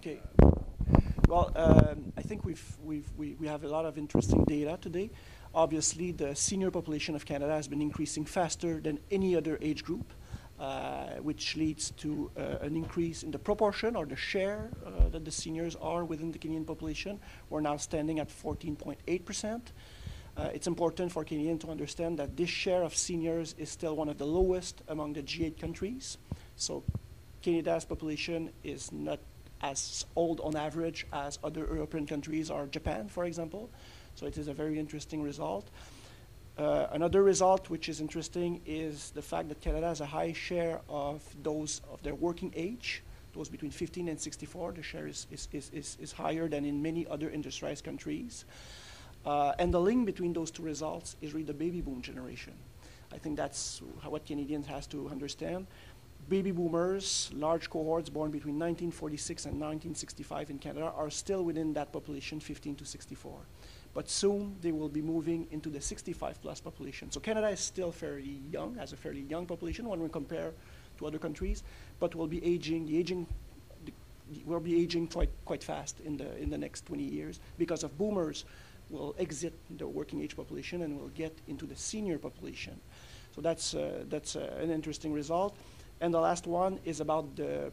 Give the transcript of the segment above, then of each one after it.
Okay. Well, I think we have a lot of interesting data today. Obviously, the senior population of Canada has been increasing faster than any other age group, which leads to an increase in the proportion or the share that the seniors are within the Canadian population. We're now standing at 14.8%. It's important for Canadians to understand that this share of seniors is still one of the lowest among the G8 countries. So Canada's population is not as old on average as other European countries or Japan, for example. So it is a very interesting result. Another result which is interesting is the fact that Canada has a high share of those of their working age, those between 15 and 64. The share is higher than in many other industrialized countries. And the link between those two results is really the baby boom generation. I think that's what Canadians has to understand. Baby boomers, large cohorts born between 1946 and 1965 in Canada, are still within that population, 15 to 64. But soon they will be moving into the 65 plus population. So Canada is still fairly young, has a fairly young population when we compare to other countries, but will be aging. We'll be aging quite fast in the next 20 years because of boomers will exit the working age population and will get into the senior population. So that's an interesting result. And the last one is about the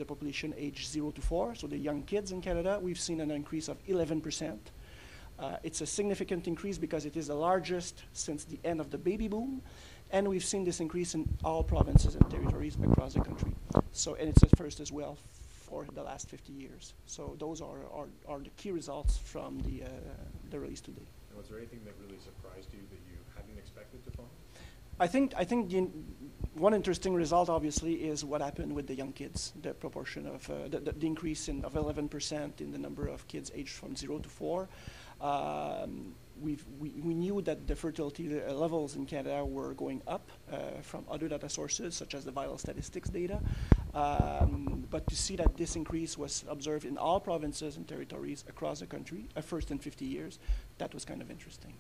population age 0 to 4, so the young kids in Canada. We've seen an increase of 11%. It's a significant increase because it is the largest since the end of the baby boom. And we've seen this increase in all provinces and territories across the country. So, and it's at first as well for the last 50 years. So those are the key results from the release today. And was there anything that really surprised you that you hadn't expected to find? I think one interesting result, obviously, is what happened with the young kids. The proportion of the increase of 11% in the number of kids aged from 0 to 4. We knew that the fertility levels in Canada were going up from other data sources, such as the vital statistics data. But to see that this increase was observed in all provinces and territories across the country, first in 50 years, that was kind of interesting.